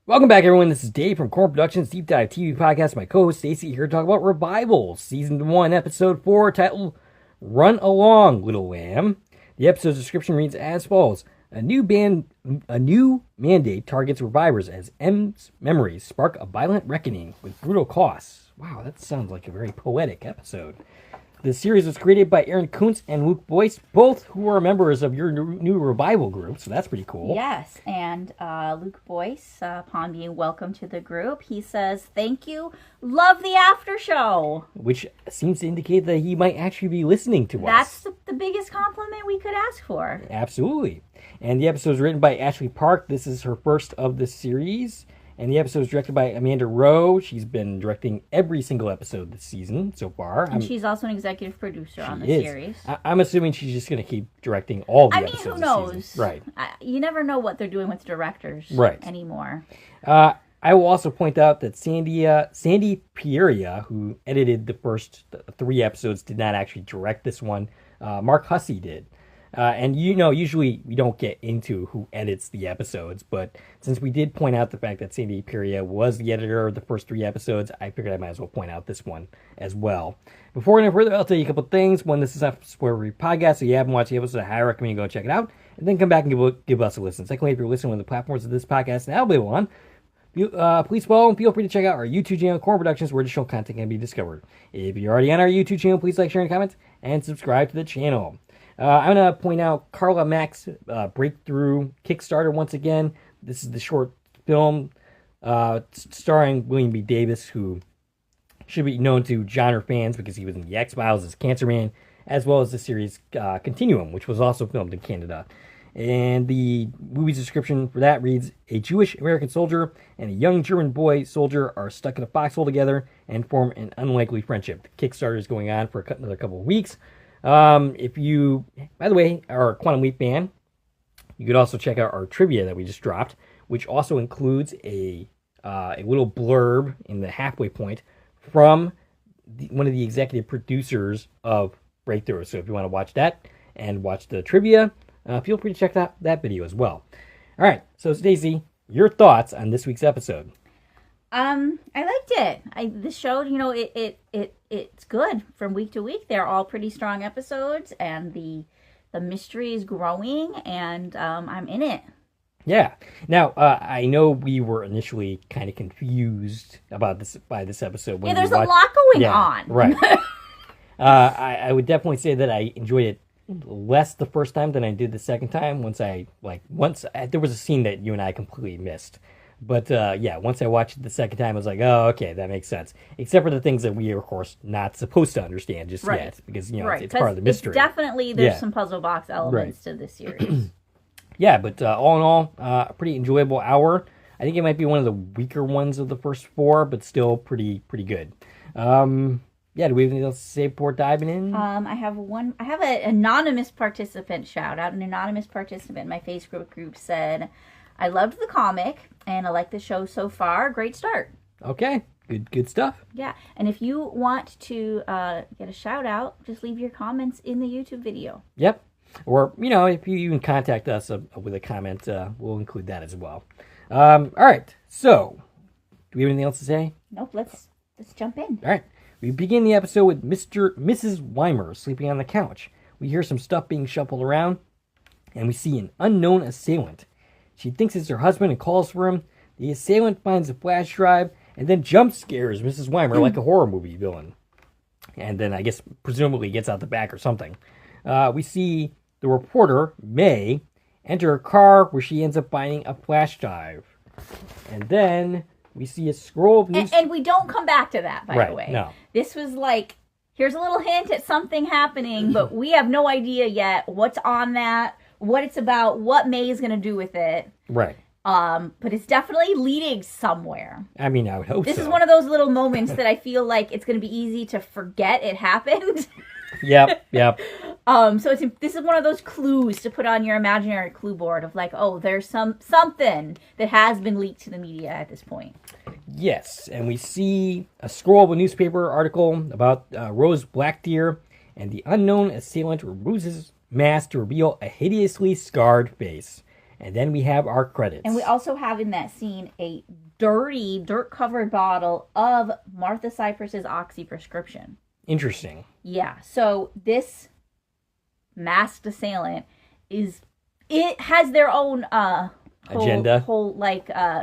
Welcome back, everyone. This is Dave from Korman Productions Deep Dive TV Podcast. My co-host Stacie here to talk about Revival, Season 1, Episode 4, titled Run Along, Little Lamb. The episode's description reads as follows. A new mandate targets revivers as M's memories spark a violent reckoning with brutal costs. Wow, that sounds like a very poetic episode. The series was created by Aaron Kuntz and Luke Boyce, both who are members of your new Revival group, so that's pretty cool. Yes, and Luke Boyce, upon being welcomed to the group, he says, "Thank you, love the after show." Which seems to indicate that he might actually be listening to us. That's the biggest compliment we could ask for. Absolutely. And the episode is written by Ashley Park. This is her first of the series. And the episode is directed by Amanda Rowe. She's been directing every single episode this season so far. And she's also an executive producer on the series. I'm assuming she's just going to keep directing all the episodes. Who knows? Right. You never know what they're doing with directors anymore. I will also point out that Sandy Pieria, who edited the first 3 episodes, did not actually direct this one. Mark Hussey did. And usually we don't get into who edits the episodes, but since we did point out the fact that Sandy Pieria was the editor of the first 3 episodes, I figured I might as well point out this one as well. Before any further, I'll tell you a couple things. One, this is a spoiler-free podcast, so if you haven't watched the episode, I highly recommend you go check it out, and then come back and give us a listen. Secondly, if you're listening on the platforms of this podcast now available on, please follow and feel free to check out our YouTube channel, Korman Productions, where additional content can be discovered. If you're already on our YouTube channel, please like, share, and comment, and subscribe to the channel. I'm going to point out Carla Mack's breakthrough Kickstarter once again. This is the short film starring William B. Davis, who should be known to genre fans because he was in The X-Files as Cancer Man, as well as the series Continuum, which was also filmed in Canada. And the movie's description for that reads, a Jewish American soldier and a young German boy soldier are stuck in a foxhole together and form an unlikely friendship. The Kickstarter is going on for another couple of weeks. If you, by the way, are a Quantum Leap fan, you could also check out our trivia that we just dropped, which also includes a little blurb in the halfway point from one of the executive producers of Breakthrough. So if you want to watch that and watch the trivia, feel free to check out that video as well. All right, so Stacie, your thoughts on this week's episode? I liked it. This show, it's good from week to week. They're all pretty strong episodes, and the mystery is growing, and I'm in it. Yeah. Now, I know we were initially kind of confused about this episode. When there's a lot going on. Right. I would definitely say that I enjoyed it less the first time than I did the second time. Once there was a scene that you and I completely missed. But, once I watched it the second time, I was like, oh, okay, that makes sense. Except for the things that we are, of course, not supposed to understand just yet. Because, it's part of the mystery. There's some puzzle box elements to this series. Yeah, but all in all, a pretty enjoyable hour. I think it might be one of the weaker ones of the first 4, but still pretty good. Do we have anything else to say before diving in? I have an anonymous participant shout out. An anonymous participant in my Facebook group said, I loved the comic, and I like the show so far. Great start. Okay, good stuff. Yeah, and if you want to get a shout out, just leave your comments in the YouTube video. Yep. Or, if you even contact us with a comment, we'll include that as well. All right, so, do we have anything else to say? Nope, let's jump in. All right, we begin the episode with Mrs. Weimer sleeping on the couch. We hear some stuff being shuffled around, and we see an unknown assailant. She thinks it's her husband and calls for him. The assailant finds a flash drive and then jump scares Mrs. Weimer like a horror movie villain. And then, I guess, presumably gets out the back or something. We see the reporter, May, enter a car where she ends up finding a flash drive. And then we see a scroll of news... And we don't come back to that, by the way. No. This was like, here's a little hint at something happening, but we have no idea yet what's on that, what it's about, what May is going to do with it. Right. But it's definitely leading somewhere. I mean, I would hope This is one of those little moments that I feel like it's going to be easy to forget it happened. Yep. So this is one of those clues to put on your imaginary clue board of like, oh, there's something that has been leaked to the media at this point. Yes, and we see a scroll of a newspaper article about Rose Blackdeer, and the unknown assailant removes his mask to reveal a hideously scarred face. And then we have our credits. And we also have in that scene a dirty, dirt-covered bottle of Martha Cypress's Oxy prescription. Interesting. Yeah, so this masked assailant it has their own agenda, whole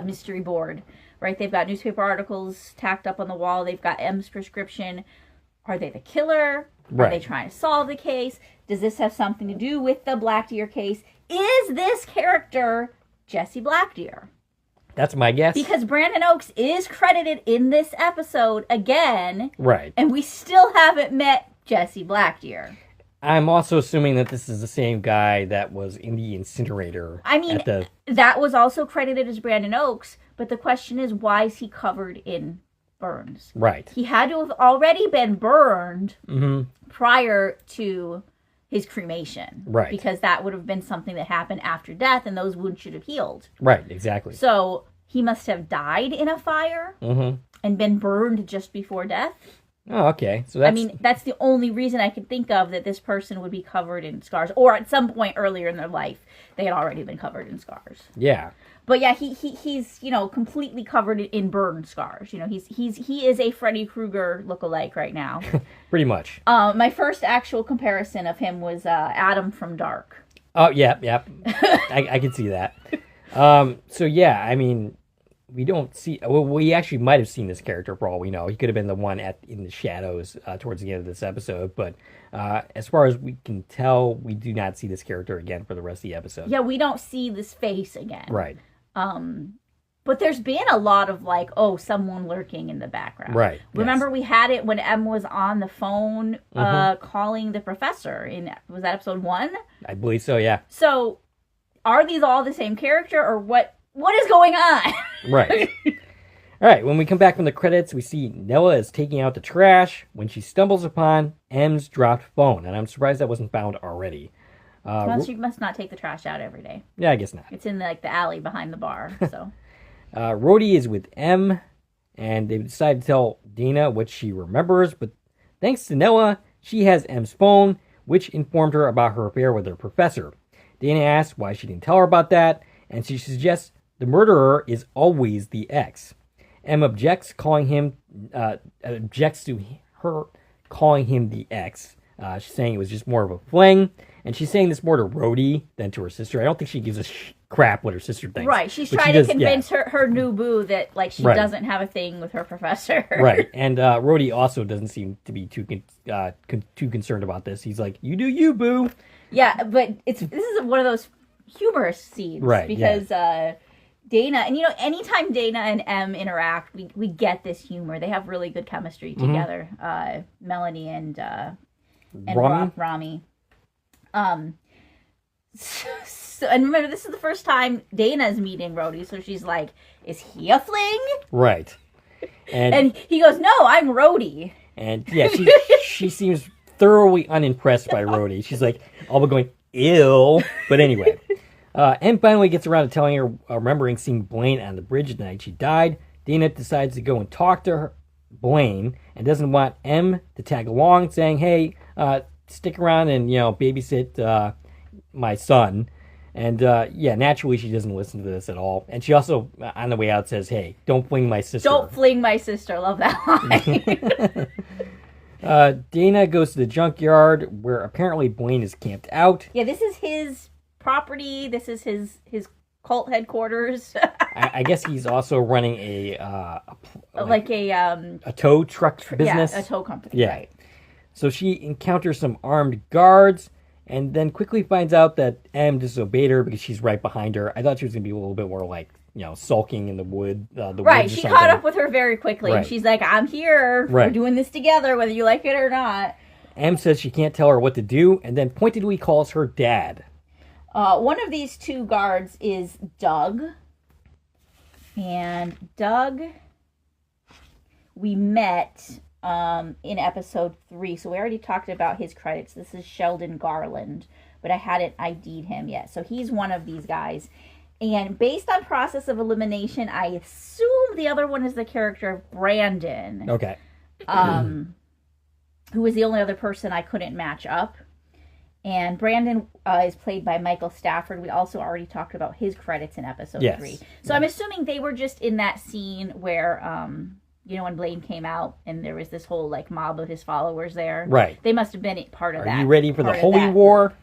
mystery board, right? They've got newspaper articles tacked up on the wall. They've got M's prescription. Are they the killer? Right. Are they trying to solve the case? Does this have something to do with the Blackdeer case? Is this character Jesse Blackdeer? That's my guess. Because Brandon Oakes is credited in this episode again. Right. And we still haven't met Jesse Blackdeer. I'm also assuming that this is the same guy that was in the incinerator. I mean, that was also credited as Brandon Oakes, but the question is, why is he covered in burns? Right. He had to have already been burned prior to his cremation. Right. Because that would have been something that happened after death, and those wounds should have healed. Right, exactly. So he must have died in a fire and been burned just before death. Oh, okay. So that's the only reason I could think of that this person would be covered in scars, or at some point earlier in their life, they had already been covered in scars. Yeah. But yeah, he's completely covered in burn scars. He is a Freddy Krueger lookalike right now. Pretty much. My first actual comparison of him was Adam from Dark. Oh yeah. I can see that. So yeah, I mean, we don't see. Well, we actually might have seen this character for all we know. He could have been the one in the shadows towards the end of this episode. But as far as we can tell, we do not see this character again for the rest of the episode. Yeah, we don't see this face again. Right. But there's been a lot of someone lurking in the background. Right. Remember we had it when Em was on the phone calling the professor was that episode 1? I believe so, yeah. So are these all the same character, or what is going on? Right. All right, when we come back from the credits, we see Noah is taking out the trash when she stumbles upon M's dropped phone, and I'm surprised that wasn't found already. Well, she must not take the trash out every day. Yeah, I guess not. It's in the alley behind the bar, so... Rhodey is with M, and they decide to tell Dana what she remembers, but thanks to Noah, she has M's phone, which informed her about her affair with her professor. Dana asks why she didn't tell her about that, and she suggests the murderer is always the ex. M objects to her calling him the ex. She's saying it was just more of a fling, and she's saying this more to Rhodey than to her sister. I don't think she gives a crap what her sister thinks. Right, she's trying to convince her new boo that she doesn't have a thing with her professor. Right, and Rhodey also doesn't seem to be too concerned about this. He's like, "You do you, boo." Yeah, but this is one of those humorous scenes, right? Because Dana, and anytime Dana and M interact, we get this humor. They have really good chemistry together. Melanie and Rami. So, and remember, this is the first time Dana's meeting Rhodey, so she's like, "Is he a fling?" Right. And he goes, "No, I'm Rhodey." And yeah, she seems thoroughly unimpressed by Rhodey. She's like, all but going, "Ew." But anyway, M finally gets around to telling her, remembering seeing Blaine on the bridge the night she died. Dana decides to go and talk to Blaine and doesn't want M to tag along, saying, "Hey, stick around and babysit my son." And naturally she doesn't listen to this at all. And she also on the way out says, "Hey, don't fling my sister." Don't fling my sister. Love that line. Dana goes to the junkyard where apparently Blaine is camped out. Yeah, this is his property. This is his cult headquarters. I guess he's also running a tow truck business. Yeah, a tow company. Yeah. Right. So she encounters some armed guards and then quickly finds out that M disobeyed her because she's right behind her. I thought she was going to be a little bit more sulking in the wood. Right, she caught up with her very quickly. Right. And she's like, "I'm here. Right. We're doing this together, whether you like it or not." M says she can't tell her what to do and then pointedly calls her dad. One of these two guards is Doug. And Doug, we met in episode 3. So we already talked about his credits. This is Sheldon Garland, but I hadn't ID'd him yet. So he's one of these guys. And based on process of elimination, I assume the other one is the character of Brandon. Okay. Who was the only other person I couldn't match up. And Brandon is played by Michael Stafford. We also already talked about his credits in episode 3. So I'm assuming they were just in that scene where, when Blaine came out and there was this whole like mob of his followers there. Right. They must have been part of that. Are you ready for the Holy War?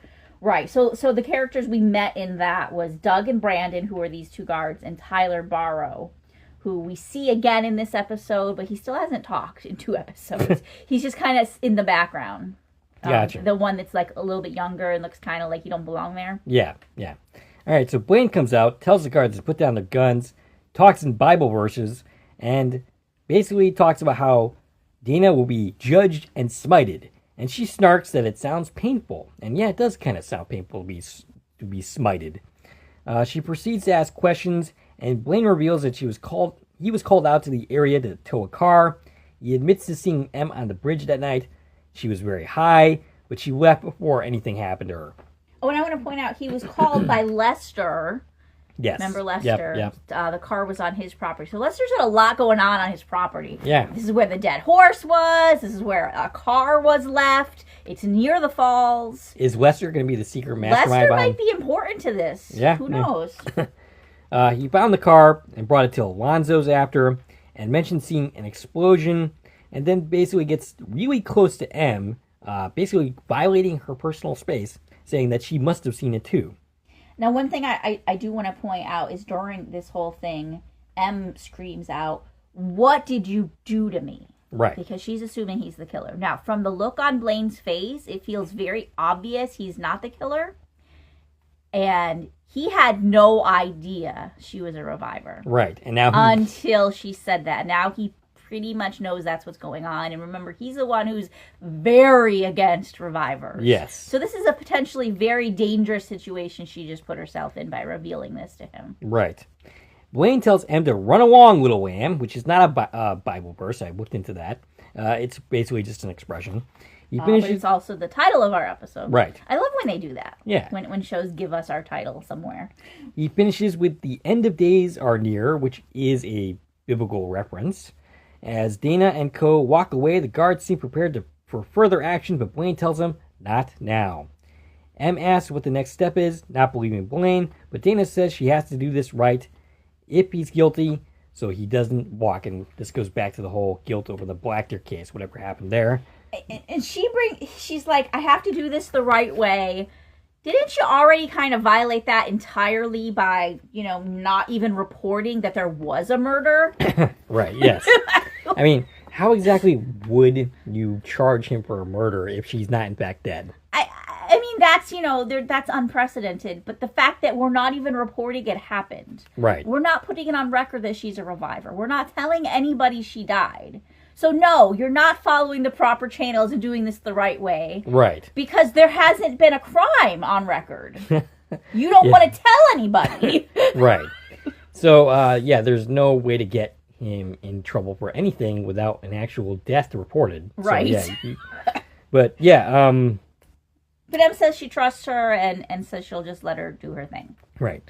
Right. So the characters we met in that was Doug and Brandon, who are these 2 guards, and Tyler Barrow, who we see again in this episode, but he still hasn't talked in 2 episodes. He's just kind of in the background. Gotcha. The one that's like a little bit younger and looks kind of like you don't belong there. Yeah. All right, so Blaine comes out, tells the guards to put down their guns, talks in Bible verses, and basically talks about how Dana will be judged and smited. And she snarks that it sounds painful. And yeah, it does kind of sound painful to be smited. She proceeds to ask questions, and Blaine reveals that he was called out to the area to tow a car. He admits to seeing M on the bridge that night. She was very high, but she left before anything happened to her. Oh, and I want to point out, he was called by Lester. Yes. Remember Lester? Yep. The car was on his property. So Lester's got a lot going on his property. Yeah. This is where the dead horse was. This is where a car was left. It's near the falls. Is Lester going to be the secret mastermind? Lester might be important to this. Yeah. Who knows? He found the car and brought it to Alonzo's after and mentioned seeing an explosion, and then basically gets really close to M, basically violating her personal space, saying that she must have seen it too. Now, one thing I do want to point out is during this whole thing, M screams out, "What did you do to me?" Right. Because she's assuming he's the killer. Now, from the look on Blaine's face, it feels very obvious he's not the killer. And he had no idea she was a reviver. Right. And now until she said that. Now he pretty much knows that's what's going on. And remember, he's the one who's very against revivers. Yes. So this is a potentially very dangerous situation she just put herself in by revealing this to him. Right. Blaine tells M to run along, little lamb, which is not a Bible verse. I looked into that. It's basically just an expression. But it's also the title of our episode. Right. I love when they do that. Yeah. When shows give us our title somewhere. He finishes with "the end of days are near," which is a biblical reference. As Dana and co. walk away, the guards seem prepared for further action, but Blaine tells them, not now. M asks what the next step is, not believing Blaine, but Dana says she has to do this right if he's guilty, so he doesn't walk. And this goes back to the whole guilt over the Blackter case, whatever happened there. And she's like, I have to do this the right way. Didn't you already kind of violate that entirely by, not even reporting that there was a murder? Right, yes. I mean, how exactly would you charge him for a murder if she's not in fact dead? I mean, that's unprecedented. But the fact that we're not even reporting it happened. Right. We're not putting it on record that she's a reviver. We're not telling anybody she died. So no, you're not following the proper channels and doing this the right way. Right. Because there hasn't been a crime on record. You don't want to tell anybody. Right. So, there's no way to get him in trouble for anything without an actual death reported. Right. So, But Em says she trusts her and says she'll just let her do her thing. Right.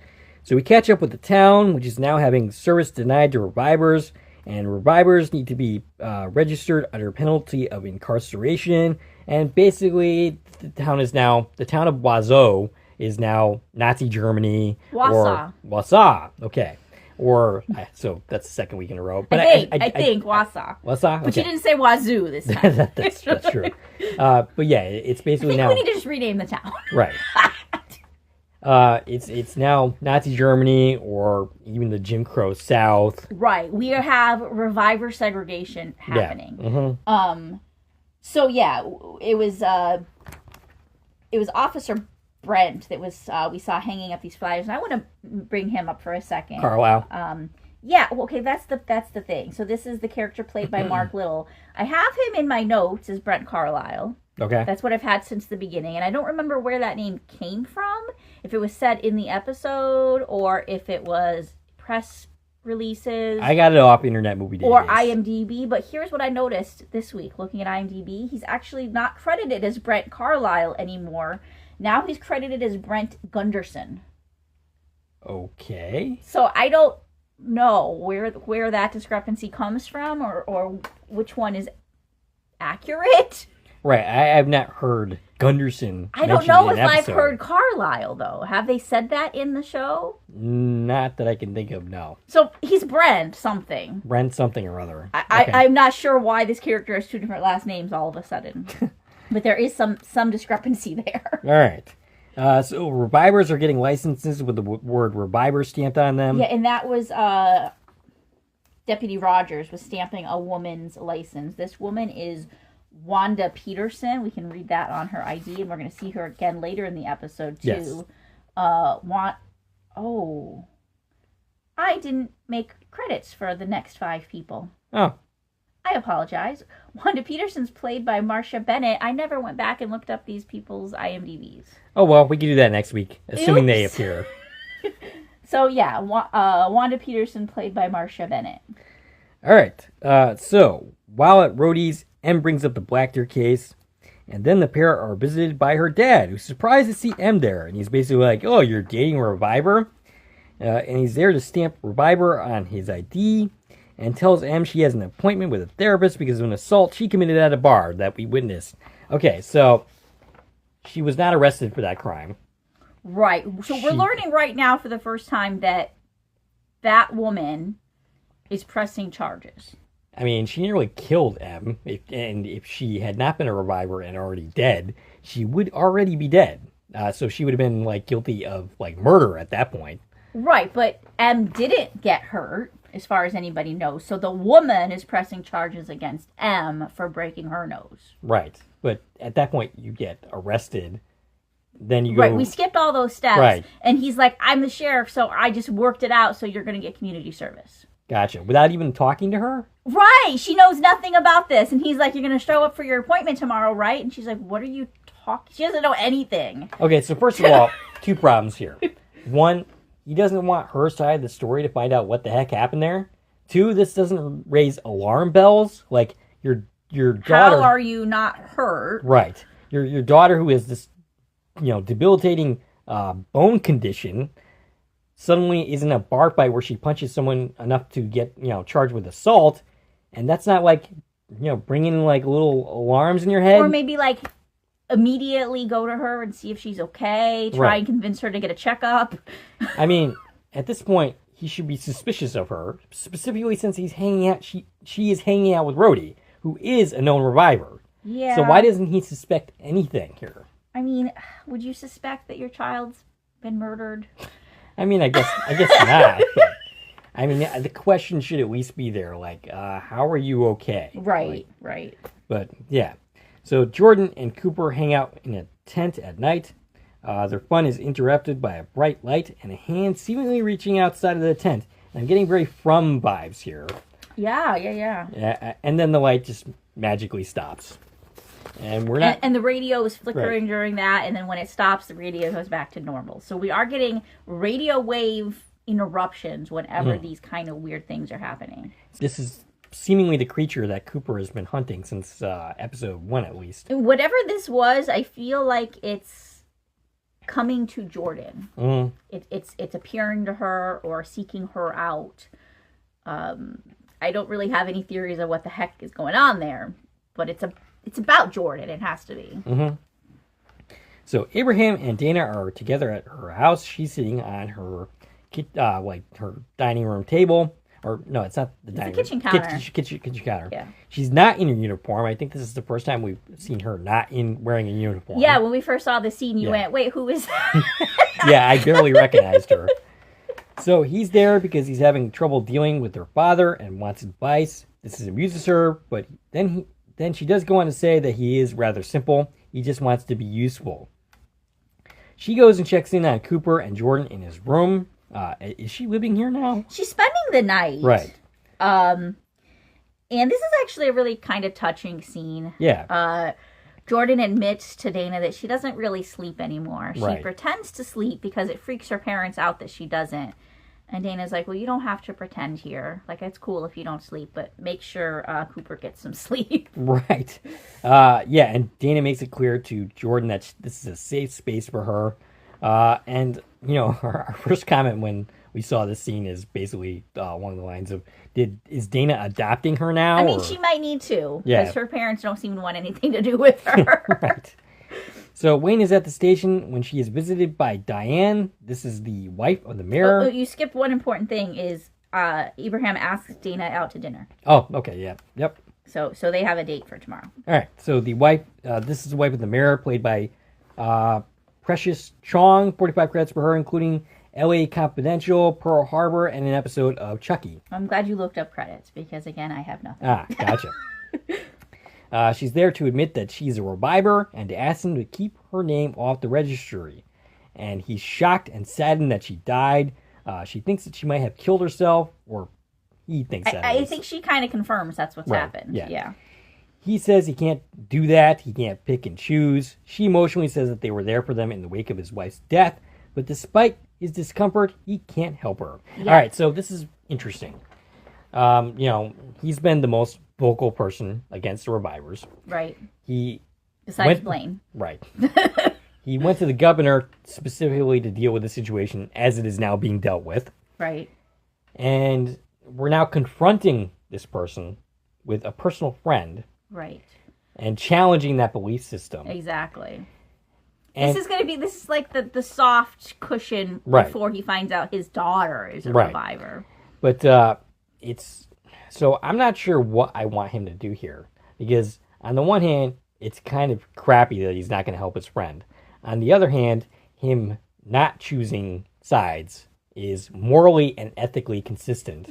So we catch up with the town, which is now having service denied to revivers, and revivers need to be registered under penalty of incarceration. And basically, the town of Wazo is now Nazi Germany. Wausau. Okay. So that's the second week in a row. But I think Wausau. Wausau? Okay. But you didn't say Wazoo this time. that's true. But yeah, it's basically I think we need to just rename the town. Right. It's now Nazi Germany or even the Jim Crow South. Right. We have reviver segregation happening. Yeah. Mm-hmm. So yeah, it was Officer Brent that was we saw hanging up these flyers, and I want to bring him up for a second. Carlisle. Yeah, well, okay, that's the thing. So this is the character played by Mark Little. I have him in my notes as Brent Carlisle. Okay. That's what I've had since the beginning, and I don't remember where that name came from, if it was said in the episode, or if it was press releases. I got it off Internet Movie Database. Or IMDb, but here's what I noticed this week, looking at IMDb. He's actually not credited as Brent Carlisle anymore. Now he's credited as Brent Gunderson. Okay. So I don't know where that discrepancy comes from, or which one is accurate. Right. I have not heard Gunderson. I don't know if I've episode. heard Carlisle, though. Have they said that in the show? Not that I can think of, no. So he's Brent something. Brent something or other. I'm not sure why this character has 2 different last names all of a sudden. But there is some discrepancy there. All right. So revivers are getting licenses with the word reviver stamped on them. Yeah, and that was Deputy Rogers was stamping a woman's license. This woman is Wanda Peterson. We can read that on her ID, and we're going to see her again later in the episode, too. Yes. I didn't make credits for the next 5 people. Oh. I apologize. Wanda Peterson's played by Marcia Bennett. I never went back and looked up these people's IMDb's. Oh, well, we can do that next week, assuming they Oops. appear. So, yeah, Wanda Peterson played by Marcia Bennett. All right. So, while at Rhodey's, M brings up the Black Deer case, and then the pair are visited by her dad, who's surprised to see M there. And he's basically like, oh, you're dating a reviver? And he's there to stamp reviver on his ID, and tells M she has an appointment with a therapist because of an assault she committed at a bar that we witnessed. Okay, so she was not arrested for that crime. Right. So we're learning right now for the first time that that woman is pressing charges. I mean, she nearly killed M, and if she had not been a reviver and already dead, she would already be dead. So she would have been, like, guilty of, like, murder at that point. Right, but M didn't get hurt, as far as anybody knows. So the woman is pressing charges against M for breaking her nose. Right. But at that point, you get arrested. Then you go... Right, we skipped all those steps. Right. And he's like, I'm the sheriff, so I just worked it out, so you're going to get community service. Gotcha. Without even talking to her? Right. She knows nothing about this. And he's like, you're going to show up for your appointment tomorrow, right? And she's like, what are you talking? She doesn't know anything. Okay, so first of all, 2 problems here. 1, he doesn't want her side of the story to find out what the heck happened there. 2, this doesn't raise alarm bells. Like, your daughter... How are you not hurt? Right. Your daughter, who has this, debilitating bone condition, suddenly is in a bar fight where she punches someone enough to get, charged with assault. And that's not like, bringing like little alarms in your head. Or maybe like immediately go to her and see if she's okay. Try and convince her to get a checkup. I mean, at this point, he should be suspicious of her, specifically since he's hanging out. She is hanging out with Rhodey, who is a known reviver. Yeah. So why doesn't he suspect anything here? I mean, would you suspect that your child's been murdered? I mean, I guess not. But, I mean, the question should at least be there, like, how are you okay? Right, right. But, yeah. So Jordan and Cooper hang out in a tent at night. Their fun is interrupted by a bright light and a hand seemingly reaching outside of the tent. And I'm getting very From vibes here. Yeah. And then the light just magically stops. And we're not... And the radio is flickering during that, and then when it stops, the radio goes back to normal. So we are getting radio wave interruptions whenever these kind of weird things are happening. This is seemingly the creature that Cooper has been hunting since episode 1, at least. Whatever this was, I feel like it's coming to Jordan. It's appearing to her or seeking her out. I don't really have any theories of what the heck is going on there, but it's about Jordan. It has to be. So Abraham and Dana are together at her house. She's sitting on her her dining room table. Or no, it's not the dining room. Kitchen counter. Kitchen counter. Yeah. She's not in her uniform. I think this is the first time we've seen her not wearing a uniform. Yeah, when we first saw the scene, you went, "Wait, who is that?" Yeah, I barely recognized her. So he's there because he's having trouble dealing with her father and wants advice. This amuses her, but then she does go on to say that he is rather simple. He just wants to be useful. She goes and checks in on Cooper and Jordan in his room. Is she living here now? She's spending the night. Right. And this is actually a really kind of touching scene. Yeah. Jordan admits to Dana that she doesn't really sleep anymore. She Right. pretends to sleep because it freaks her parents out that she doesn't. And Dana's like, well, you don't have to pretend here. Like, it's cool if you don't sleep, but make sure Cooper gets some sleep. Right. Yeah, and Dana makes it clear to Jordan that this is a safe space for her. And, our first comment when we saw this scene as basically one of the lines of, is Dana adopting her now? I mean, she might need to, Yeah. because her parents don't seem to want anything to do with her. Right. So Wayne is at the station when she is visited by Diane. This is the wife of the mayor. Oh, you skipped one important thing is Abraham asks Dana out to dinner. Oh, okay, yeah. Yep. So they have a date for tomorrow. All right, so the wife, this is the wife of the mayor, played by Precious Chong, 45 credits for her, including L.A. Confidential, Pearl Harbor, and an episode of Chucky. I'm glad you looked up credits, because, again, I have nothing. Ah, gotcha. She's there to admit that she's a reviver and to ask him to keep her name off the registry. And he's shocked and saddened that she died. She thinks that she might have killed herself, or he thinks that. I think she kind of confirms that's what's happened. Yeah. He says he can't do that. He can't pick and choose. She emotionally says that they were there for them in the wake of his wife's death. But despite his discomfort, he can't help her. Yeah. All right, so this is interesting. He's been the most vocal person against the revivers. Right. Besides Blaine. Right. He went to the governor specifically to deal with the situation as it is now being dealt with. Right. And we're now confronting this person with a personal friend. Right. And challenging that belief system. Exactly. And this is like the soft cushion before he finds out his daughter is a reviver. But so I'm not sure what I want him to do here. Because on the one hand, it's kind of crappy that he's not going to help his friend. On the other hand, him not choosing sides is morally and ethically consistent.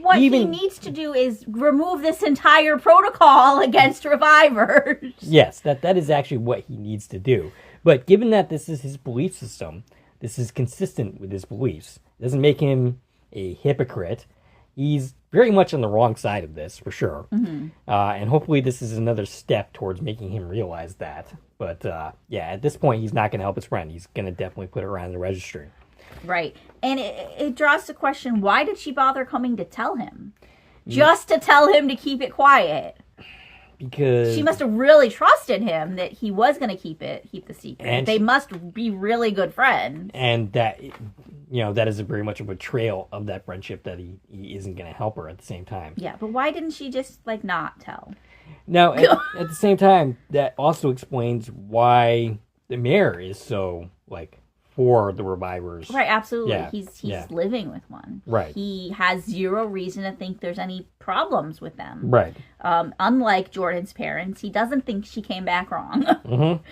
What he needs to do is remove this entire protocol against revivers. Yes, that is actually what he needs to do. But given that this is his belief system, this is consistent with his beliefs. It doesn't make him a hypocrite. He's very much on the wrong side of this, for sure. Mm-hmm. And hopefully this is another step towards making him realize that. But at this point, he's not going to help his friend. He's going to definitely put her on the registry. Right. And it draws the question, why did she bother coming to tell him? Just to tell him to keep it quiet. Because she must have really trusted him that he was going to keep the secret. And they must be really good friends. And that, that is very much a betrayal of that friendship, that he isn't going to help her at the same time. Yeah, but why didn't she just, not tell? Now, at the same time, that also explains why the mayor is so, for the revivers. Right, absolutely. Yeah. He's living with one. Right. He has zero reason to think there's any problems with them. Right. Unlike Jordan's parents, he doesn't think she came back wrong. Mm-hmm.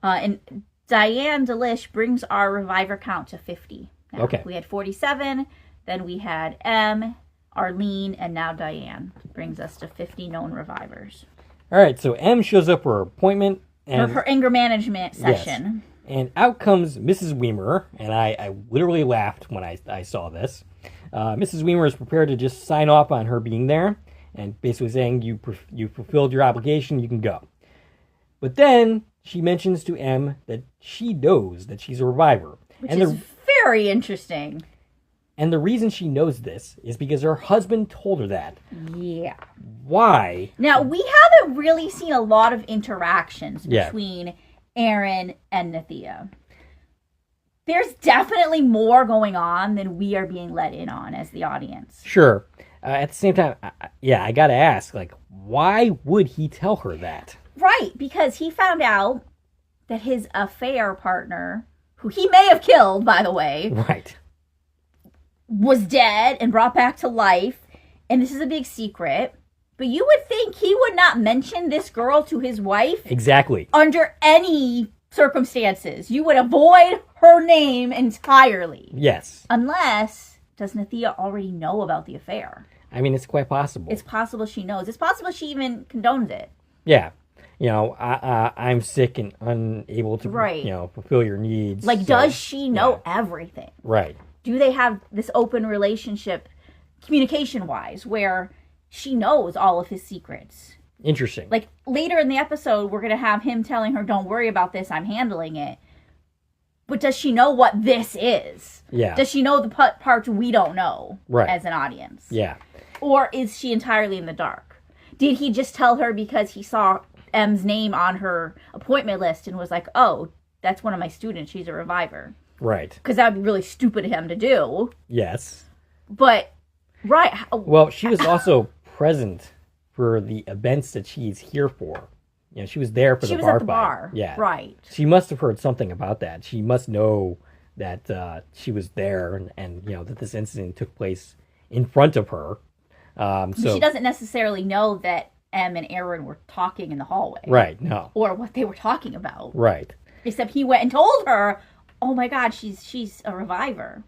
And Diane Delish brings our reviver count to 50. Now, okay. We had 47, then we had M, Arlene, and now Diane. Brings us to 50 known revivers. All right, so M shows up for her appointment. And her anger management session. Yes. And out comes Mrs. Weimer, and I literally laughed when I saw this. Mrs. Weimer is prepared to just sign off on her being there, and basically saying, you fulfilled your obligation, you can go. But then she mentions to M that she knows that she's a reviver. Which is very interesting. And the reason she knows this is because her husband told her that. Yeah. Why? Now, we haven't really seen a lot of interactions between Aaron and Nathia. There's definitely more going on than we are being let in on as the audience. Sure. At the same time, I gotta ask, why would he tell her that? Right, because he found out that his affair partner, who he may have killed, by the way, right, was dead and brought back to life, and this is a big secret. But you would think he would not mention this girl to his wife. Exactly. Under any circumstances. You would avoid her name entirely. Yes. Unless, does Nathia already know about the affair? I mean, it's quite possible. It's possible she knows. It's possible she even condones it. Yeah. I'm sick and unable to, fulfill your needs. Does she know everything? Right. Do they have this open relationship, communication-wise, where she knows all of his secrets? Interesting. Later in the episode, we're going to have him telling her, don't worry about this, I'm handling it. But does she know what this is? Yeah. Does she know the parts we don't know as an audience? Yeah. Or is she entirely in the dark? Did he just tell her because he saw M's name on her appointment list and was like, oh, that's one of my students, she's a reviver? Right. Because that would be really stupid of him to do. Yes. But, right. Well, she was also present for the events that she's here for. You know, she was there for the bar fight. She was at the bar. Yeah. Right. She must have heard something about that. She must know that she was there and, you know, that this incident took place in front of her. So she doesn't necessarily know that Em and Aaron were talking in the hallway. Right, no. Or what they were talking about. Right. Except he went and told her, oh my God, she's a reviver.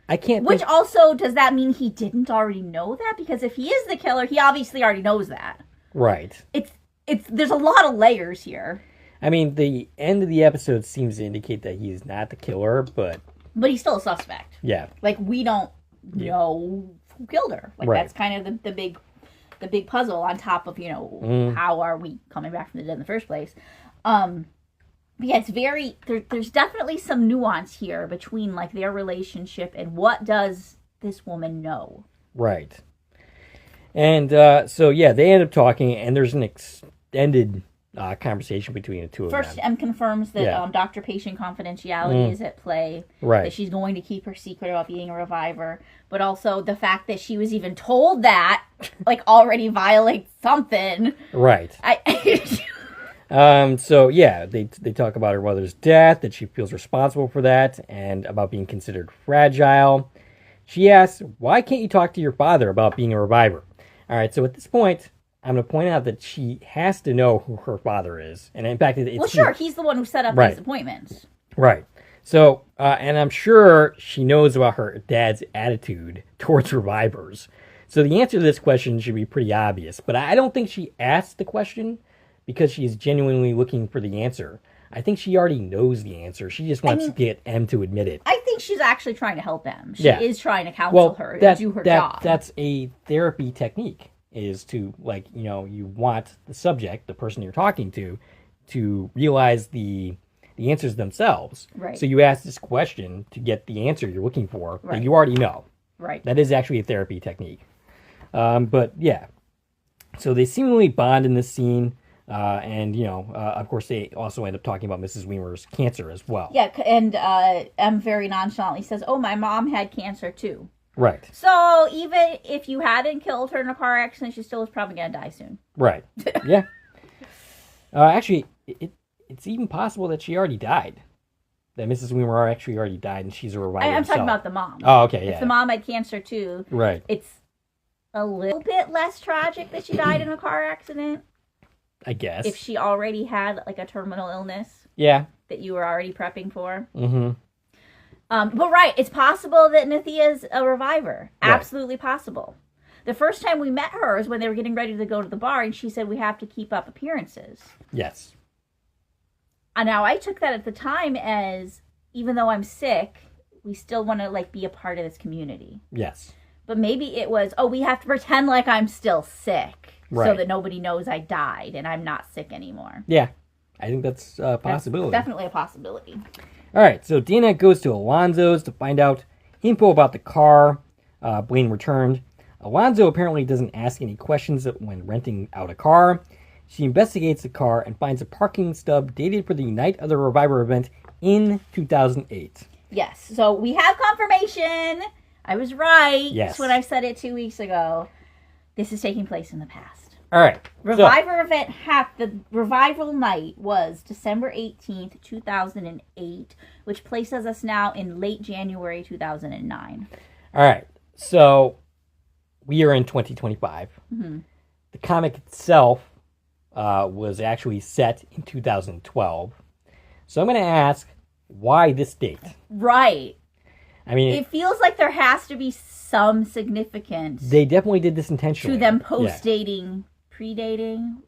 I can't Which also, does that mean he didn't already know that? Because if he is the killer, he obviously already knows that. Right. There's a lot of layers here. I mean, the end of the episode seems to indicate that he's not the killer, but he's still a suspect. Yeah. Like, we don't know who killed her. Like, Right. that's kind of the big puzzle on top of, you know, how are we coming back from the dead in the first place. But yeah, it's very, there's definitely some nuance here between, like, their relationship and what does this woman know. Right. And so, yeah, they end up talking, and there's an extended conversation between the two of them. First, M confirms that doctor-patient confidentiality is at play. Right. That she's going to keep her secret about being a reviver. But also the fact that she was even told that, like, already violates something. Right. So, yeah, they talk about her mother's death, that she feels responsible for that, and about being considered fragile. She asks, why can't you talk to your father about being a reviver? All right, so at this point, I'm going to point out that she has to know who her father is. And in fact, it's... Well, sure, he's the one who set up these appointments. Right. So, and I'm sure she knows about her dad's attitude towards revivers. So the answer to this question should be pretty obvious. But I don't think she asked the question because she's genuinely looking for the answer. I think she already knows the answer. She just wants to get M to admit it. I think she's actually trying to help them. She is trying to counsel her and do her job. That's a therapy technique, is to, like, you know, you want the subject, the person you're talking to realize the answers themselves. Right. So you ask this question to get the answer you're looking for that you already know. Right. That is actually a therapy technique. But, yeah. So they seemingly bond in this scene. And, you know, of course, they also end up talking about Mrs. Weimer's cancer as well. Yeah, and M very nonchalantly says, oh, my mom had cancer too. Right. So even if you hadn't killed her in a car accident, she still is probably going to die soon. Right. Yeah. Actually, it's even possible that she already died. That Mrs. Weimer actually already died and she's a reviver I'm herself. talking about the mom. Oh, okay, yeah. If the mom had cancer too, right. It's a little bit less tragic that she died in a car accident. I guess. If she already had, like, a terminal illness. Yeah. That you were already prepping for. Mm-hmm. But right, it's possible that Nithia's a reviver. Right. Absolutely possible. The first time we met her is when they were getting ready to go to the bar, and she said we have to keep up appearances. Yes. And now I took that at the time as, even though I'm sick, we still want to, like, be a part of this community. Yes. But maybe it was, we have to pretend like I'm still sick. Right. So that nobody knows I died and I'm not sick anymore. Yeah. I think that's a possibility. That's definitely a possibility. All right. So Dana goes to Alonzo's to find out info about the car Blaine returned. Alonzo apparently doesn't ask any questions when renting out a car. She investigates the car and finds a parking stub dated for the Night of the Reviver event in 2008. Yes. So we have confirmation. I was right. Yes. When I said it 2 weeks ago. This is taking place in the past. All right. Reviver the revival night was December 18th, 2008, which places us now in late January 2009. All right. So we are in 2025. Mm-hmm. The comic itself was actually set in 2012. So I'm going to ask, why this date? Right. I mean, it feels like there has to be some significance. They definitely did this intentionally. To them post-dating, predating,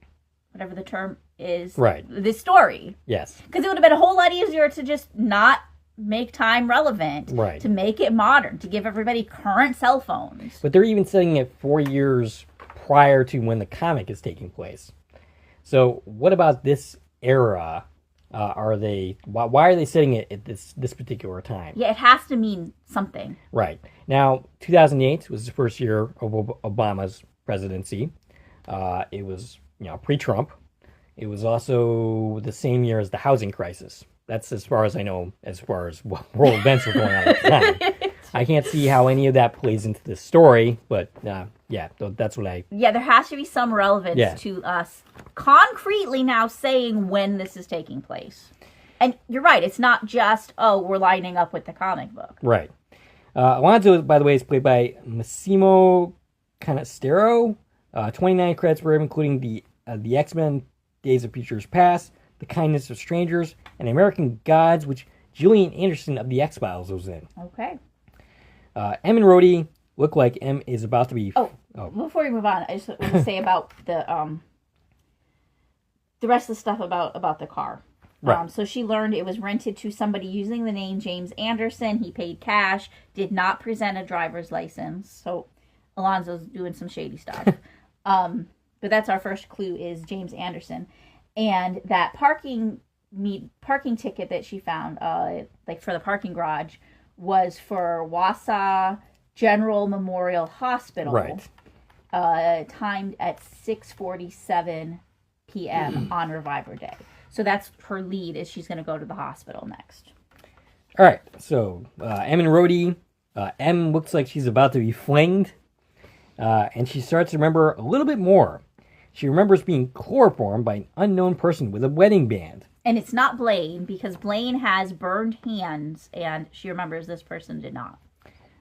whatever the term is. Right. This story. Yes. Because it would have been a whole lot easier to just not make time relevant. Right. To make it modern. To give everybody current cell phones. But they're even setting it 4 years prior to when the comic is taking place. So what about this era? Why are they setting it at this particular time? Yeah, it has to mean something. Right. Now, 2008 was the first year of Obama's presidency. It was, pre-Trump. It was also the same year as the housing crisis. That's as far as I know, as far as what world events were going on at the time. I can't see how any of that plays into the story, but yeah, that's what I... Yeah, there has to be some relevance to us concretely now saying when this is taking place. And you're right, it's not just, oh, we're lining up with the comic book. Right. Alonzo, by the way, is played by Massimo Canastero. 29 credits for him, including the X-Men, Days of Futures Past, The Kindness of Strangers, and American Gods, which Gillian Anderson of The X-Files was in. Okay. M and Rhodey look like M is about to be... Oh, before we move on, I just want to say about the rest of the stuff about the car. Right. So she learned it was rented to somebody using the name James Anderson. He paid cash, did not present a driver's license. So Alonzo's doing some shady stuff. But that's our first clue is James Anderson. And that parking ticket that she found, like for the parking garage, was for Wausau General Memorial Hospital. Right. Timed at 6:47 p.m. on Reviver Day. So that's her lead, is she's going to go to the hospital next. All right, so M and Rhodey. M looks like she's about to be flinged, and she starts to remember a little bit more. She remembers being chloroformed by an unknown person with a wedding band. And it's not Blaine, because Blaine has burned hands, and she remembers this person did not.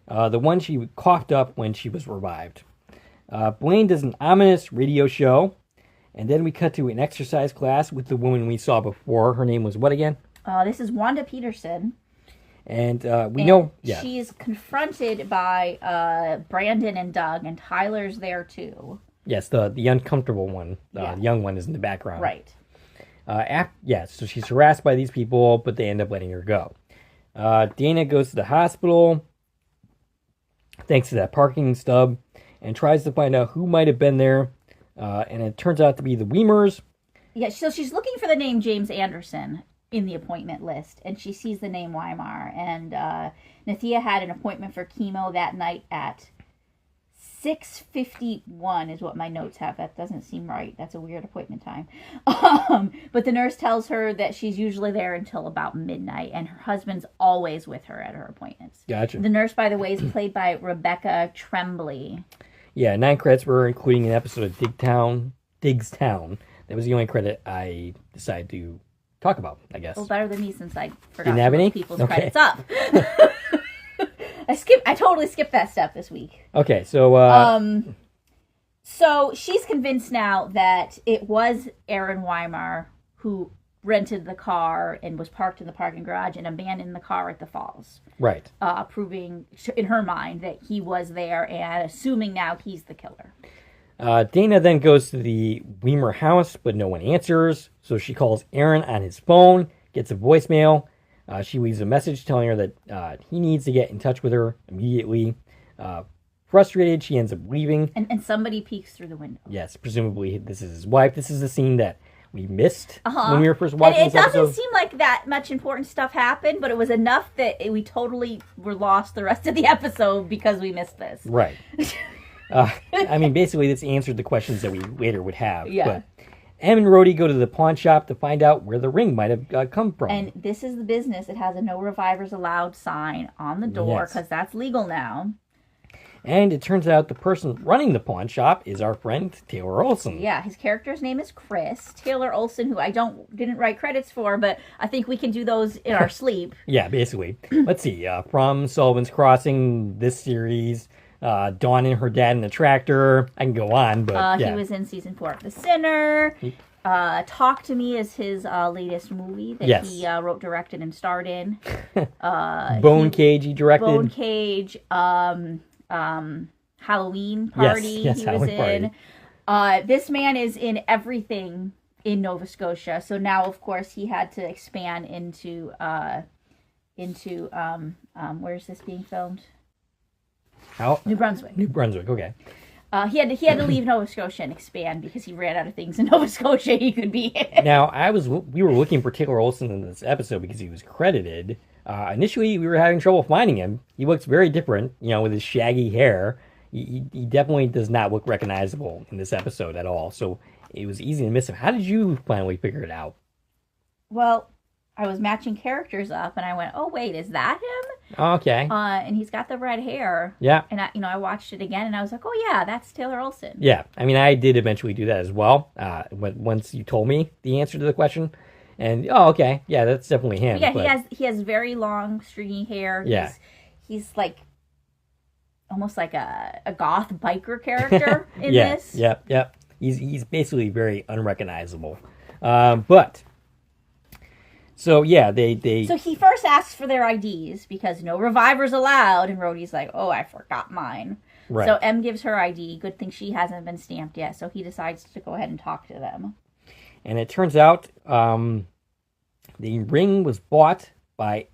The one she coughed up when she was revived. Blaine does an ominous radio show, and then we cut to an exercise class with the woman we saw before. Her name was what again? This is Wanda Peterson. And we know... Yeah. She's confronted by Brandon and Doug, and Tyler's there too. Yes, the uncomfortable one. The young one is in the background. Right. So she's harassed by these people, but they end up letting her go. Dana goes to the hospital, thanks to that parking stub, and tries to find out who might have been there. And it turns out to be the Weimers. Yeah, so she's looking for the name James Anderson in the appointment list, and she sees the name Weimar. And Nathia had an appointment for chemo that night at 6:51 is what my notes have. That doesn't seem right. That's a weird appointment time. But the nurse tells her that she's usually there until about midnight, and her husband's always with her at her appointments. Gotcha. The nurse, by the way, is played by Rebecca Tremblay. Yeah, 9 credits for her, including an episode of Diggstown. That was the only credit I decided to talk about, I guess. Well, better than me, since I forgot Didn't have to any? look people's Okay. credits up. I totally skipped that step this week. Okay, so... So she's convinced now that it was Aaron Weimar who rented the car and was parked in the parking garage and abandoned the car at the falls. Right. Proving, in her mind, that he was there and assuming now he's the killer. Dana then goes to the Weimer house, but no one answers. So she calls Aaron on his phone, gets a voicemail. She leaves a message telling her that he needs to get in touch with her immediately. Frustrated, she ends up leaving. And somebody peeks through the window. Yes, presumably this is his wife. This is the scene that we missed when we were first watching and this episode. It doesn't seem like that much important stuff happened, but it was enough that we totally were lost the rest of the episode because we missed this. Right. I mean, basically, this answered the questions that we later would have. Yeah. But Em and Rhodey go to the pawn shop to find out where the ring might have come from. And this is the business. It has a no revivers allowed sign on the door because that's legal now. And it turns out the person running the pawn shop is our friend Taylor Olson. Yeah, his character's name is Chris. Taylor Olson, who I didn't write credits for, but I think we can do those in our sleep. Yeah, basically. Let's see. From Sullivan's Crossing, this series, Dawn and Her Dad in the Tractor. I can go on, but He was in season 4 of The Sinner. Talk to Me is his latest movie that he wrote, directed, and starred in. Bone Cage he directed. Bone Cage. Halloween Party yes, he was in. This man is in everything in Nova Scotia. So now, of course, he had to expand into where's this being filmed? New Brunswick. New Brunswick, okay. He had to leave Nova Scotia and expand because he ran out of things in Nova Scotia he could be in. Now, we were looking for Taylor Olson in this episode because he was credited. Initially, we were having trouble finding him. He looks very different, with his shaggy hair. He definitely does not look recognizable in this episode at all. So it was easy to miss him. How did you finally figure it out? Well, I was matching characters up, and I went, "Oh wait, is that him?" Okay. And he's got the red hair. Yeah. And I watched it again, and I was like, "Oh yeah, that's Taylor Olson." Yeah. I mean, I did eventually do that as well. Once you told me the answer to the question, and okay, yeah, that's definitely him. But yeah, he has very long, stringy hair. Yeah. He's like almost like a goth biker character in yeah. this. Yep. Yep. He's basically very unrecognizable. But. So yeah, they. So he first asks for their IDs because no revivers allowed, and Rhodey's like, "Oh, I forgot mine." Right. So M gives her ID. Good thing she hasn't been stamped yet, so he decides to go ahead and talk to them. And it turns out the ring was bought by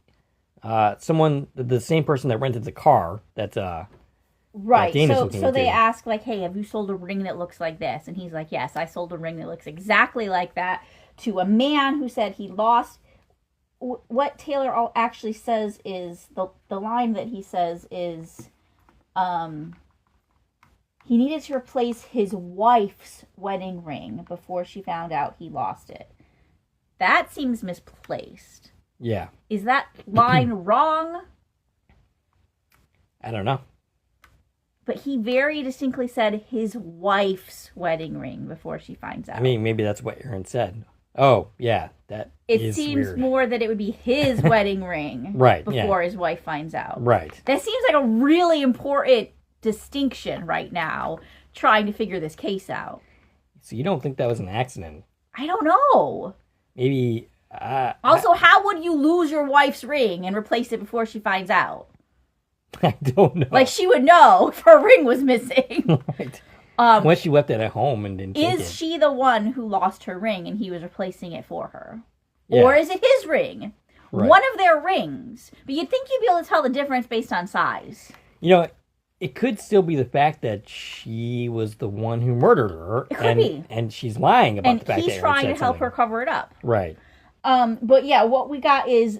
someone, the same person that rented the car. That right. Dana's So looking into. they ask like, "Hey, have you sold a ring that looks like this?" And he's like, "Yes, I sold a ring that looks exactly like that to a man who said he lost." What Taylor actually says is the line that he says is, he needed to replace his wife's wedding ring before she found out he lost it. That seems misplaced. Yeah. Is that line wrong? I don't know. But he very distinctly said his wife's wedding ring before she finds out. I mean, maybe that's what Aaron said. Oh, yeah, that it seems weird. more that it would be his wedding ring right, before his wife finds out. Right. That seems like a really important distinction right now, trying to figure this case out. So you don't think that was an accident? I don't know. Maybe. Also, how would you lose your wife's ring and replace it before she finds out? I don't know. Like, she would know if her ring was missing. Right. Once she left it at home and didn't take it. Is she the one who lost her ring and he was replacing it for her? Yeah. Or is it his ring? Right. One of their rings. But you'd think you'd be able to tell the difference based on size. You know, it could still be the fact that she was the one who murdered her. It could be. And she's lying about the fact that And he's trying to help her cover it up. Right. But yeah, what we got is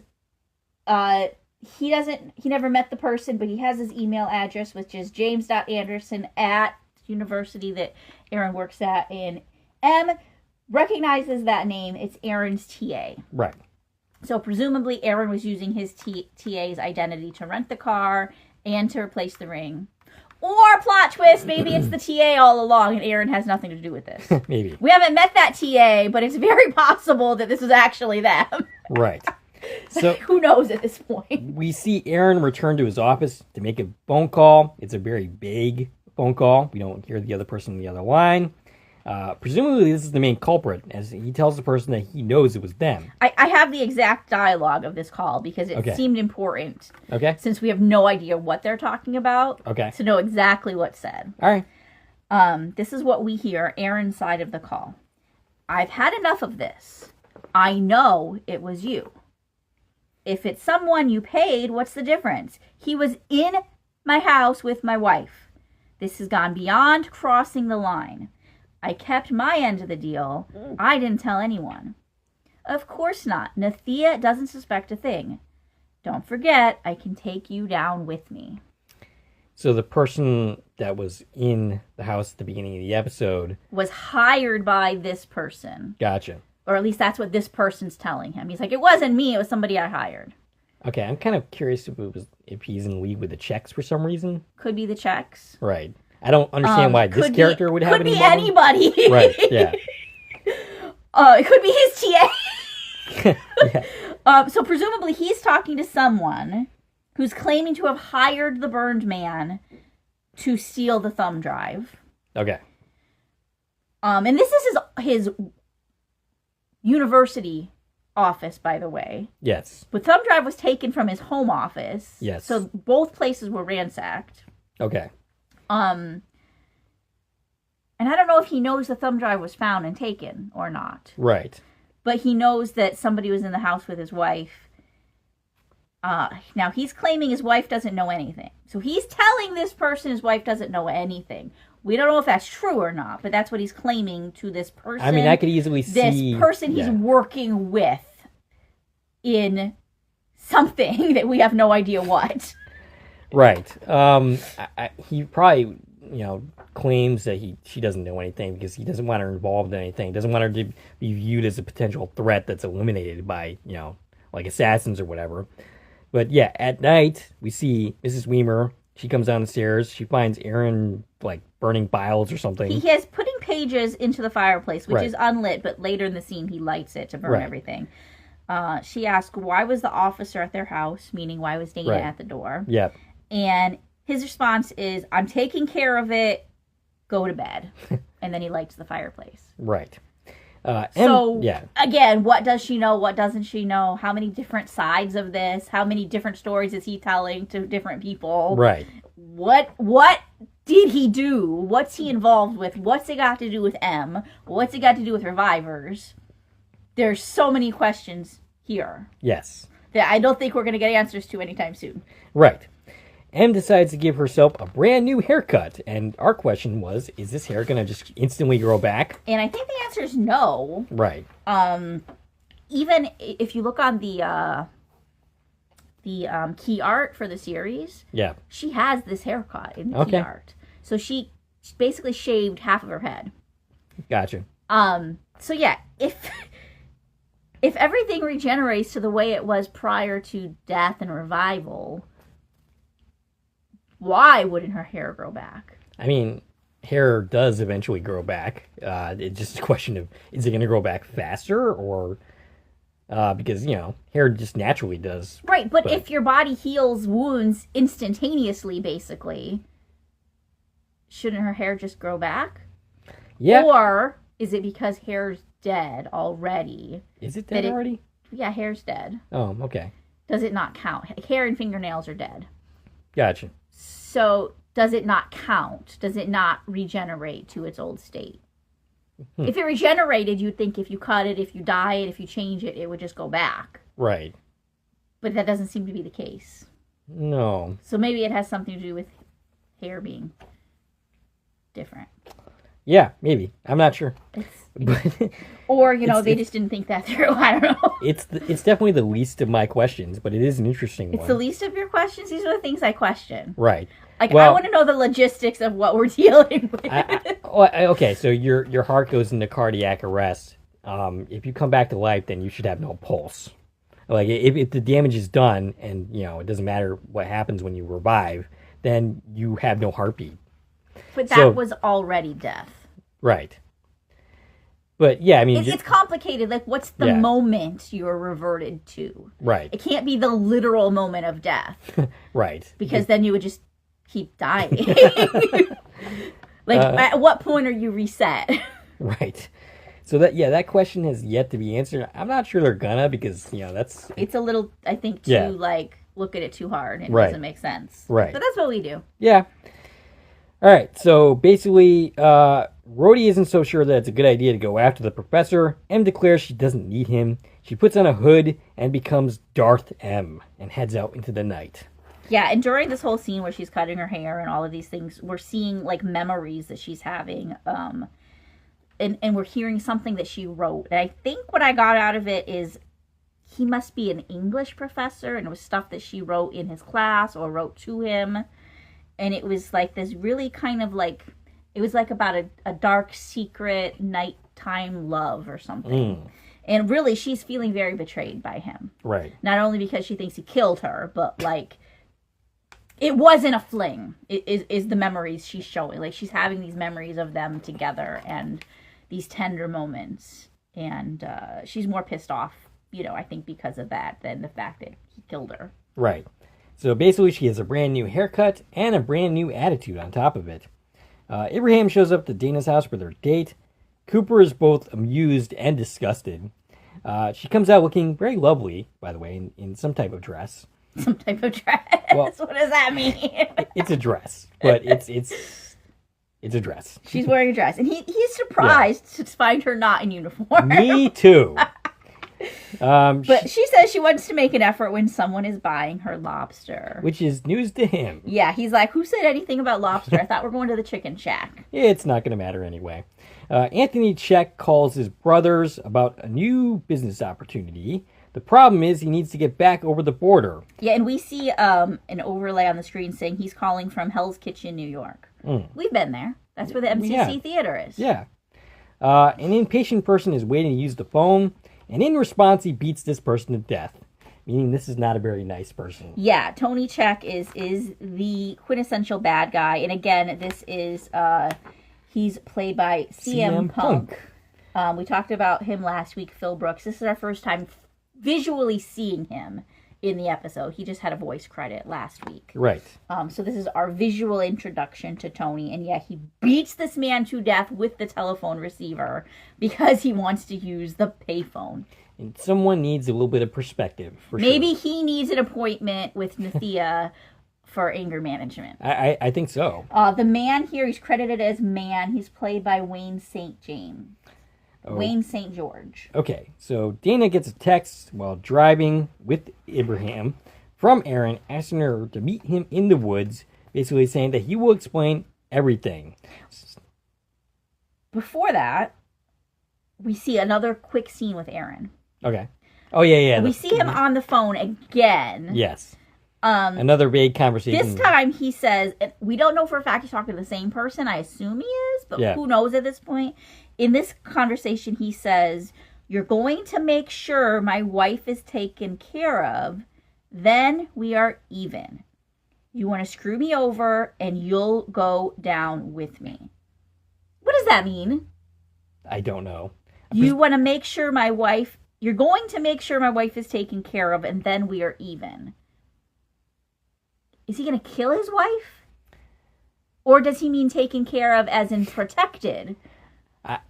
he never met the person, but he has his email address, which is james.anderson at university that Aaron works at, and M recognizes that name. It's Aaron's TA. Right. So presumably Aaron was using his TA's identity to rent the car and to replace the ring. Or, plot twist, maybe it's the TA all along and Aaron has nothing to do with this. Maybe. We haven't met that TA, but it's very possible that this was actually them. Right. So who knows at this point? We see Aaron return to his office to make a phone call. It's a very vague phone call. We don't hear the other person on the other line. Presumably this is the main culprit, as he tells the person that he knows it was them. I have the exact dialogue of this call because it seemed important. Okay. Since we have no idea what they're talking about. Okay. To know exactly what's said. All right. This is what we hear, Aaron's side of the call. "I've had enough of this. I know it was you. If it's someone you paid, what's the difference? He was in my house with my wife. This has gone beyond crossing the line. I kept my end of the deal. I didn't tell anyone." "Of course not. Nathia doesn't suspect a thing. Don't forget, I can take you down with me." So the person that was in the house at the beginning of the episode was hired by this person. Gotcha. Or at least that's what this person's telling him. He's like, "It wasn't me, it was somebody I hired." Okay, I'm kind of curious if he's in league with the checks for some reason. Could be the checks. Right. I don't understand why this character would have any money. Could be anybody. Right, yeah. It could be his TA. Yeah. So presumably he's talking to someone who's claiming to have hired the burned man to steal the thumb drive. Okay. And this is his university office, by the way. Yes. But thumb drive was taken from his home office. Yes. So both places were ransacked. Okay. And I don't know if he knows the thumb drive was found and taken or not. Right. But he knows that somebody was in the house with his wife. Now, he's claiming his wife doesn't know anything. So he's telling this person his wife doesn't know anything. We don't know if that's true or not, but that's what he's claiming to this person. I mean, I could easily see... This person he's working with in something that we have no idea what. Right. He probably, claims that she doesn't know anything because he doesn't want her involved in anything. Doesn't want her to be viewed as a potential threat that's eliminated by, like assassins or whatever. But yeah, at night, we see Mrs. Weimer. She comes down the stairs. She finds Aaron, like, burning files or something. He is putting pages into the fireplace, which Right. is unlit, but later in the scene, he lights it to burn Right. everything. She asks, why was the officer at their house? Meaning, why was Dana Right. at the door? Yep. And his response is, I'm taking care of it. Go to bed. And then he lights the fireplace. Right. So, again, what does she know? What doesn't she know? How many different sides of this? How many different stories is he telling to different people? Right. What did he do? What's he involved with? What's it got to do with M? What's it got to do with revivers? There's so many questions here Yes. that I don't think we're going to get answers to anytime soon. Right. M decides to give herself a brand new haircut, and our question was, is this hair going to just instantly grow back? And I think the answer is no. Right. Even if you look on the key art for the series, Yeah. she has this haircut in the key Okay. art. So she basically shaved half of her head. Gotcha. So yeah, if everything regenerates to the way it was prior to death and revival, why wouldn't her hair grow back? I mean, hair does eventually grow back. It's just a question of, is it going to grow back faster or... because, hair just naturally does. Right, but if your body heals wounds instantaneously, basically, shouldn't her hair just grow back? Yeah. Or is it because hair's dead already? Is it dead already? Yeah, hair's dead. Oh, okay. Does it not count? Hair and fingernails are dead. Gotcha. So, does it not count? Does it not regenerate to its old state? If it regenerated, you'd think if you cut it, if you dye it, if you change it, it would just go back. Right. But that doesn't seem to be the case. No. So maybe it has something to do with hair being different. Yeah, maybe. I'm not sure. Or, they just didn't think that through. I don't know. It's definitely the least of my questions, but it is an interesting one. It's the least of your questions? These are the things I question. Right. Like, I want to know the logistics of what we're dealing with. Okay, so your heart goes into cardiac arrest. If you come back to life, then you should have no pulse. Like, if the damage is done and, it doesn't matter what happens when you revive, then you have no heartbeat. But that was already death. Right. But, yeah, I mean... It's complicated. Like, what's the moment you're reverted to? Right. It can't be the literal moment of death. Right. Because then you would just keep dying. At what point are you reset? Right. So that question has yet to be answered. I'm not sure they're gonna, because that's... It's a little, I think, too look at it too hard. It doesn't make sense. Right. But that's what we do. Yeah. All right. So basically, Rhodey isn't so sure that it's a good idea to go after the professor. M declares she doesn't need him. She puts on a hood and becomes Darth M and heads out into the night. Yeah, and during this whole scene where she's cutting her hair and all of these things, we're seeing, like, memories that she's having. And we're hearing something that she wrote. And I think what I got out of it is he must be an English professor, and it was stuff that she wrote in his class or wrote to him. And it was like this really kind of like, it was like about a dark secret nighttime love or something. And really, she's feeling very betrayed by him. Right. Not only because she thinks he killed her, but like, it wasn't a fling, is the memories she's showing. Like, she's having these memories of them together and these tender moments. And she's more pissed off, I think because of that than the fact that he killed her. Right. So basically, she has a brand new haircut and a brand new attitude on top of it. Abraham shows up to Dana's house for their date. Cooper is both amused and disgusted. She comes out looking very lovely, by the way, in some type of dress. Some type of dress? Well, what does that mean? It's a dress, but it's a dress. She's wearing a dress. And he's surprised to find her not in uniform. Me too. But she says she wants to make an effort when someone is buying her lobster. Which is news to him. Yeah, he's like, who said anything about lobster? I thought we're going to the chicken shack. It's not going to matter anyway. Anthony Check calls his brothers about a new business opportunity. The problem is he needs to get back over the border. Yeah, and we see an overlay on the screen saying he's calling from Hell's Kitchen, New York. We've been there. That's where the MCC theater is. Yeah. An impatient person is waiting to use the phone, and in response, he beats this person to death. meaning this is not a very nice person. Yeah, Tony Czech is the quintessential bad guy. And again, this is, he's played by CM Punk. We talked about him last week, Phil Brooks. This is our first time visually seeing him in the episode. He just had a voice credit last week. Right. So this is our visual introduction to Tony. And yeah, he beats this man to death with the telephone receiver because he wants to use the payphone. And someone needs a little bit of perspective, for Maybe sure. he needs an appointment with Nathia for anger management. I think so. The man here, he's credited as Man. He's played by Wayne St. James. Oh. Wayne St. George. Okay, so Dana gets a text while driving with Abraham from Aaron asking her to meet him in the woods, basically saying that he will explain everything. Before that, we see another quick scene with Aaron. Okay. Oh, yeah. We see him on the phone again. Yes. Another vague conversation. This time he says, we don't know for a fact he's talking to the same person. I assume he is, but who knows at this point. In this conversation, he says, "You're going to make sure my wife is taken care of. Then we are even. You want to screw me over and you'll go down with me." What does that mean? I don't know. You want to make sure my wife... You're going to make sure my wife is taken care of and then we are even. Is he going to kill his wife? Or does he mean taken care of as in protected?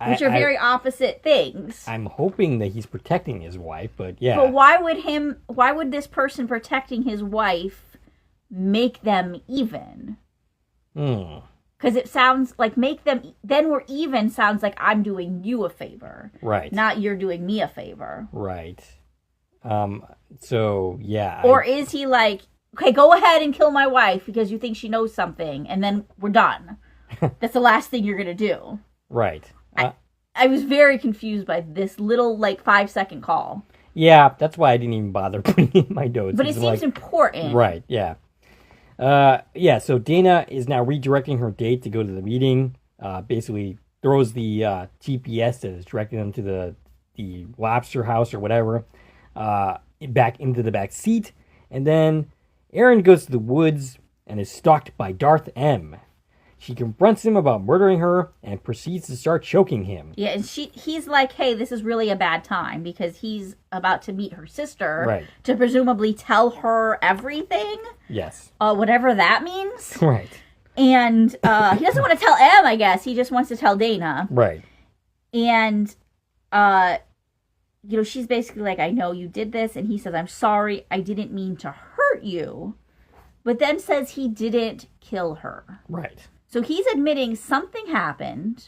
Which are very opposite things. I'm hoping that he's protecting his wife, but yeah. But why would this person protecting his wife make them even? Because it sounds like then we're even sounds like I'm doing you a favor. Right. Not you're doing me a favor. Right. So, yeah. Or is he like, okay, go ahead and kill my wife because you think she knows something, and then we're done. That's the last thing you're going to do. Right. I was very confused by this little, 5-second call. Yeah, that's why I didn't even bother putting in my notes. But it seems important. Right, yeah. So Dana is now redirecting her date to go to the meeting. Basically throws the GPS that is directing them to the lobster house or whatever back into the back seat. And then Aaron goes to the woods and is stalked by Darth M. She confronts him about murdering her and proceeds to start choking him. Yeah, and he's like, hey, this is really a bad time because he's about to meet her sister to presumably tell her everything. Yes. Whatever that means. Right. And he doesn't want to tell Em, I guess. He just wants to tell Dana. Right. And, she's basically like, I know you did this. And he says, I'm sorry. I didn't mean to hurt you. But then says he didn't kill her. Right. So he's admitting something happened.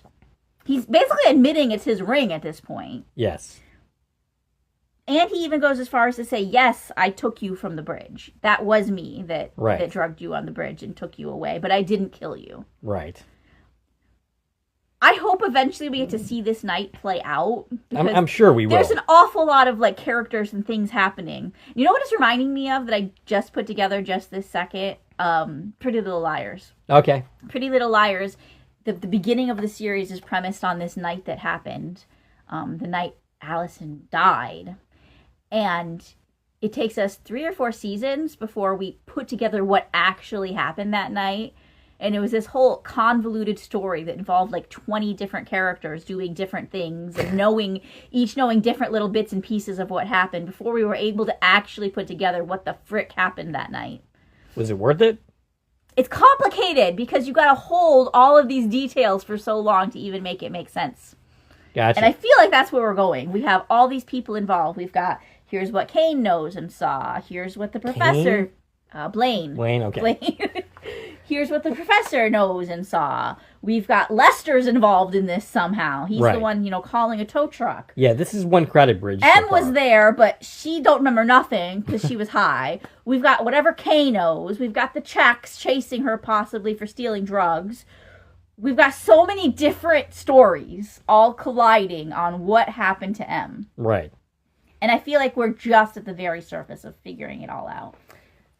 He's basically admitting it's his ring at this point. Yes. And he even goes as far as to say, yes, I took you from the bridge. That was me that drugged you on the bridge and took you away, but I didn't kill you. Right. I hope eventually we get to see this night play out. I'm sure we will. There's an awful lot of characters and things happening. You know what it's reminding me of that I just put together just this second? Pretty Little Liars. Okay. Pretty Little Liars. The beginning of the series is premised on this night that happened. The night Allison died. And it takes us 3 or 4 seasons before we put together what actually happened that night. And it was this whole convoluted story that involved 20 different characters doing different things and knowing different little bits and pieces of what happened before we were able to actually put together what the frick happened that night. Was it worth it? It's complicated because you got to hold all of these details for so long to even make it make sense. Gotcha. And I feel like that's where we're going. We have all these people involved. We've got, here's what Kane knows and saw. Here's what the professor... Blaine. Blaine, okay. Blaine. Here's what the professor knows and saw. We've got Lester's involved in this somehow. He's the one, calling a tow truck. Yeah, this is one crowded bridge. Em was there, but she don't remember nothing because she was high. We've got whatever Kay knows. We've got the Czechs chasing her possibly for stealing drugs. We've got so many different stories all colliding on what happened to Em. Right. And I feel like we're just at the very surface of figuring it all out.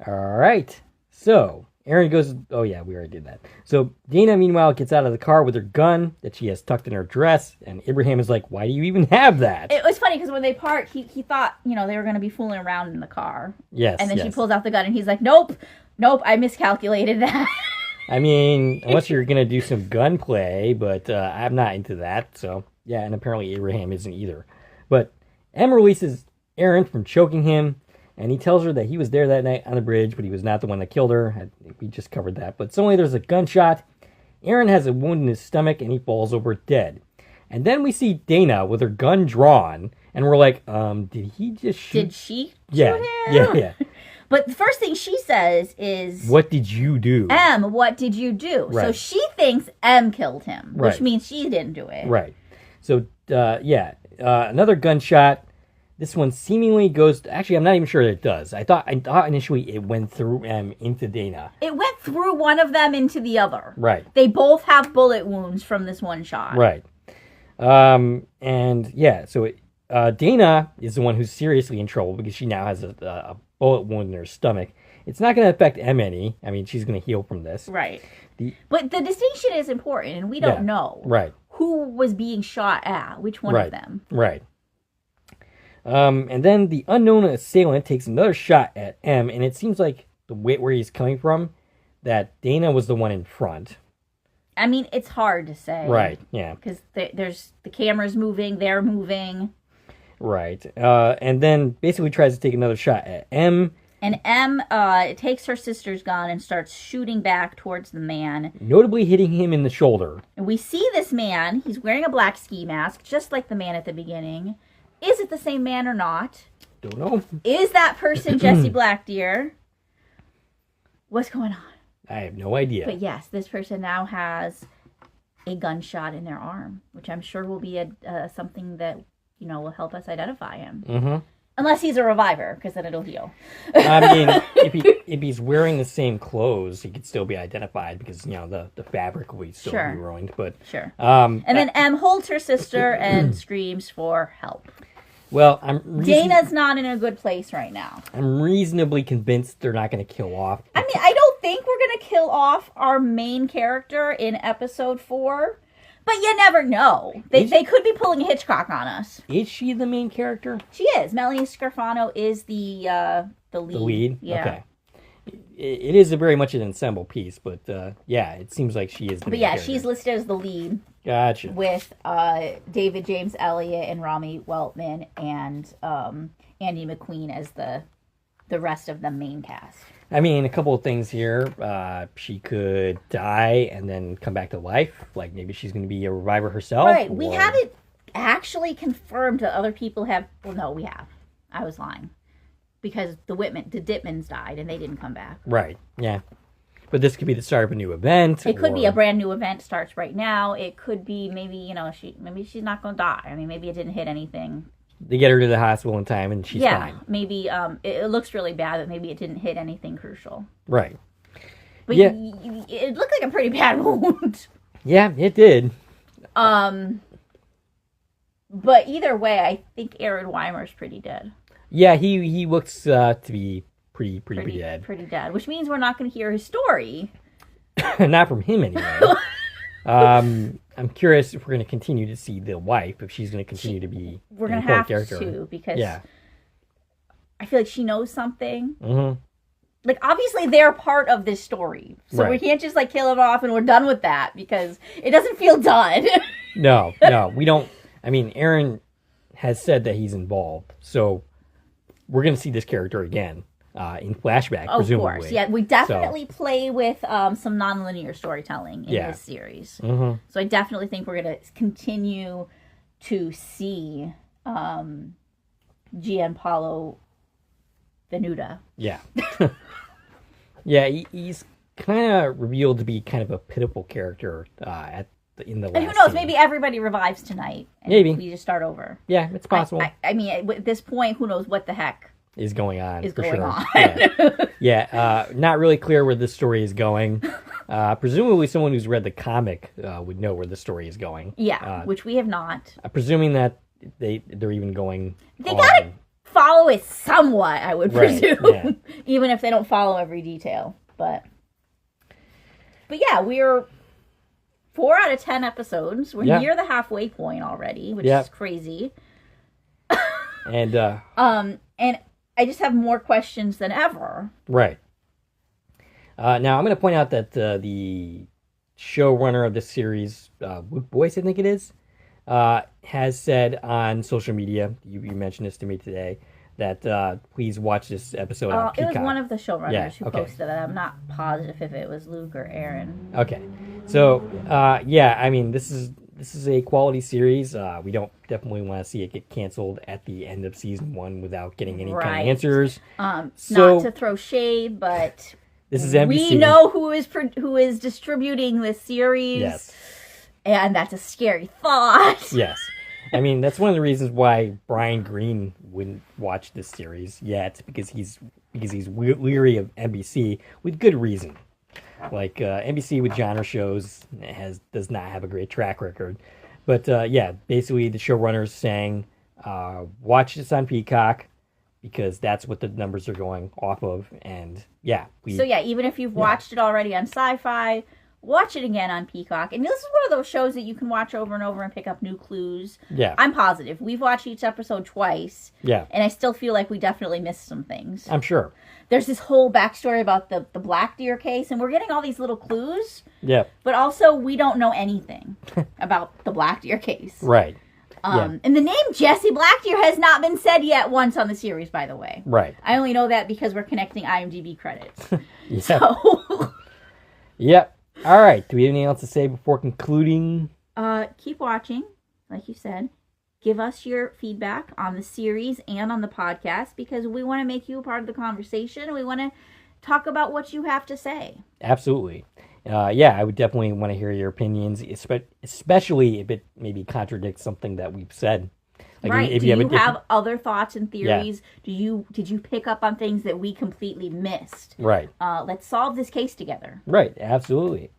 All right. So, Aaron goes, oh yeah, we already did that. So Dana, meanwhile, gets out of the car with her gun that she has tucked in her dress, and Abraham is like, why do you even have that? It was funny because when they parked, he thought, they were going to be fooling around in the car. Yes, and then she pulls out the gun, and he's like, nope, I miscalculated that. I mean, unless you're going to do some gunplay, but I'm not into that, so yeah, and apparently Abraham isn't either. But Em releases Aaron from choking him, and he tells her that he was there that night on the bridge, but he was not the one that killed her. We just covered that. But suddenly there's a gunshot. Aaron has a wound in his stomach, and he falls over dead. And then we see Dana with her gun drawn, and we're like, did he just shoot? Did she shoot him? Yeah. But the first thing she says is... What did you do? Em, what did you do? Right. So she thinks Em killed him, which Right. means she didn't do it. Right. So, another gunshot. This one seemingly goes... Actually, I'm not even sure that it does. I thought initially it went through Em into Dana. It went through one of them into the other. Right. They both have bullet wounds from this one shot. Right. So Dana is the one who's seriously in trouble because she now has a bullet wound in her stomach. It's not going to affect Em any. I mean, she's going to heal from this. Right. But the distinction is important, and we don't know. Right. Who was being shot at, which one of them. Right. And then the unknown assailant takes another shot at Em, and it seems like the way where he's coming from, that Dana was the one in front. I mean, it's hard to say. Right, yeah. Because there's the camera's moving, they're moving. Right. And then basically tries to take another shot at Em. And Em takes her sister's gun and starts shooting back towards the man. Notably hitting him in the shoulder. And we see this man. He's wearing a black ski mask, just like the man at the beginning. Is it the same man or not? Don't know. Is that person Jesse Blackdeer? What's going on? I have no idea. But yes, this person now has a gunshot in their arm, which I'm sure will be something that, will help us identify him. Mm-hmm. Unless he's a reviver, because then it'll heal. I mean, if he's wearing the same clothes, he could still be identified because, the fabric will still be ruined. But, sure. And then Em holds her sister and screams for help. Well, Dana's not in a good place right now. I'm reasonably convinced they're not going to kill off. I mean, I don't think we're going to kill off our main character in episode 4. But you never know. They could be pulling a Hitchcock on us. Is she the main character? She is. Melanie Scarfano is the lead. The lead? Yeah. Okay. It is very much an ensemble piece, but it seems like she is the main character. She's listed as the lead. Gotcha. With David James Elliott and Rami Weltman and Andy McQueen as the rest of the main cast. I mean, a couple of things here. She could die and then come back to life. Like maybe she's going to be a reviver herself. Right. We haven't actually confirmed that other people have. Well, no, we have. I was lying. Because the Dittmans died and they didn't come back. Right. Yeah. But this could be the start of a new event. It could be a brand new event starts right now. It could be maybe, maybe she's not going to die. I mean, maybe it didn't hit anything. They get her to the hospital in time and she's fine. Maybe it looks really bad, but maybe it didn't hit anything crucial. Right. But it looked like a pretty bad wound. Yeah, it did. But either way, I think Aaron Weimer's pretty dead. Yeah, he looks to be pretty dead. Pretty dead, which means we're not going to hear his story. Not from him anyway. I'm curious if we're going to continue to see the wife, if she's going to continue to be we're going to have to, because I feel like she knows something. Mm-hmm. Like, obviously, they're part of this story. So we can't just, kill them off and we're done with that, because it doesn't feel done. No, we don't. I mean, Aaron has said that he's involved, so we're going to see this character again in flashback, presumably. Of course, yeah. We definitely play with some nonlinear storytelling in this series. Mm-hmm. So I definitely think we're going to continue to see Gianpaolo Venuta. Yeah. Yeah, he's kind of revealed to be kind of a pitiful character in the last and who knows, scene. Maybe everybody revives tonight. And maybe. We just start over. Yeah, it's possible. I mean, at this point, who knows what the heck is going on. Sure. Yeah, not really clear where this story is going. Presumably someone who's read the comic would know where the story is going. Yeah, which we have not. Presuming that they're even going... They gotta follow it somewhat, I would presume. Yeah. Even if they don't follow every detail. But But yeah, we're 4 out of 10 episodes. We're Yeah. near the halfway point already, which Yeah. is crazy. And And I just have more questions than ever. right. Now I'm going to point out that the showrunner of this series, Luke Boyce, I think it is, has said on social media, you mentioned this to me today, that please watch this episode on It Peacock. was one of the showrunners Yeah, who okay. posted it. I'm not positive if it was Luke or Aaron. Okay, so yeah, I mean this is a quality series. We don't definitely want to see it get canceled at the end of season 1 without getting any kind Right. of answers. Not to throw shade, but This is NBC. we know who is distributing this series. Yes. And that's a scary thought. Yes. I mean, that's one of the reasons why Brian Greene wouldn't watch this series yet, because he's leery of NBC with good reason. Like NBC with genre shows does not have a great track record, but yeah, basically the showrunners saying, watch this on Peacock because that's what the numbers are going off of, and yeah. So yeah, even if you've watched it already on SyFy, watch it again on Peacock. And this is one of those shows that you can watch over and over and pick up new clues. Yeah. I'm positive. We've watched each episode twice. Yeah. And I still feel like we definitely missed some things. I'm sure. There's this whole backstory about the black deer case, and we're getting all these little clues. Yeah. But also, we don't know anything about the black deer case. Right. And the name Jesse Blackdeer has not been said yet once on the series, by the way. Right. I only know that because we're connecting IMDb credits. Yeah. So... Yep. All right. Do we have anything else to say before concluding? Keep watching, like you said. Give us your feedback on the series and on the podcast because we want to make you a part of the conversation. We want to talk about what you have to say. Absolutely. Yeah, I would definitely want to hear your opinions, especially if it maybe contradicts something that we've said. Like right. If Do you have other thoughts and theories? Yeah. Did you pick up on things that we completely missed? Right. Let's solve this case together. Right. Absolutely.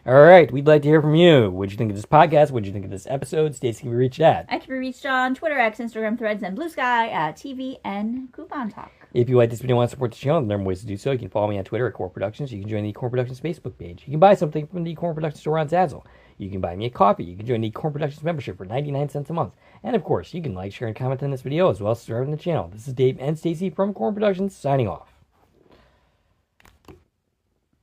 All right. We'd like to hear from you. What did you think of this podcast? What did you think of this episode? Stacie can be reached at. I can be reached on Twitter, X, Instagram, Threads, and Blue Sky at TVN Coupon Talk. If you like this video and want to support the channel, there are ways to do so. You can follow me on Twitter at Core Productions. You can join the Core Productions Facebook page. You can buy something from the Core Productions store on Zazzle. You can buy me a coffee. You can join the Core Productions membership for 99 cents a month. And of course, you can like, share, and comment on this video as well as subscribe to the channel. This is Dave and Stacie from Core Productions signing off.